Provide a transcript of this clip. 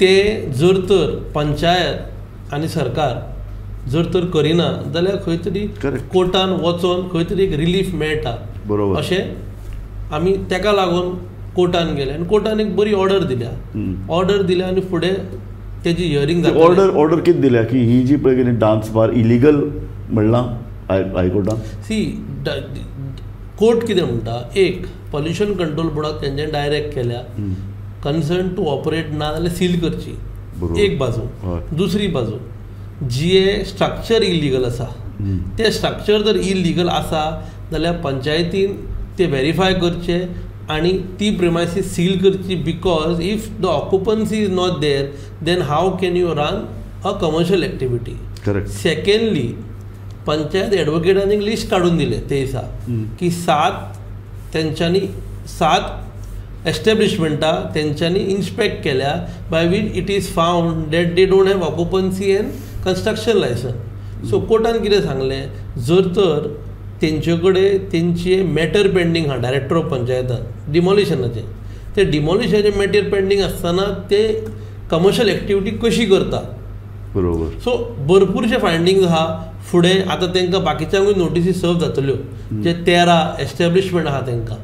ते जर तर पंचायत आनी सरकार जर तर करिना जाल्यार खंय तरी कोर्टान वचोन खंय तरी एक रिलीफ मेळटा अशें आमी तेका लागून कोर्टान गेले आनी कोर्टान एक बरी ऑर्डर दिल्या आनी फुडें तेजी हियरिंग जाली. ऑर्डर कितें दिल्या की ही जी पळय कितें डान्स बार इलिगल म्हणलां हायकोर्टान. सी कोर्ट कितें म्हणटा, एक पॉल्युशन कंट्रोल बोर्डाक तेंच्यानी डायरेक्ट केल्या कन्सर्न टू ऑपरेट ना जाल्यार सील करची, एक बाजू. दुसरी बाजू जे स्ट्रक्चर इलिगल आसा ते स्ट्रक्चर जर इलिगल आसा जाल्यार पंचायतीन ते व्हेरीफाय करचे आनी ती प्रिमायसीस सील करची. Because if the occupancy is not there then how can you run a commercial activity. Secondly panchayat एडवोकेटांनी एक लिस्ट काडून दिले ते दिसा की 7 एस्टॅब्लिशमेंटा तेंच्यांनी इन्स्पेक्ट केल्या by which it is found that they don't have occupancy and construction licence. So कोर्टान कितें सांगलें, जर तर तेंचे कडेन तेंचे मॅटर पेंडींग आहा डायरेक्टर ऑफ पंचायतान डिमॉलिशनाचे, ते डिमॉलिशनाचे मॅटर पेंडींग आसतना ते कमर्शियल एक्टिविटी कशी करता. बरोबर. सो भरपूरशे फायंडिंग्स आहा. फुडें आतां तांकां बाकीच्यांकूय नोटिसी सर्व जातल्यो जे 13 एस्टॅब्लिशमेंट आहा तांकां.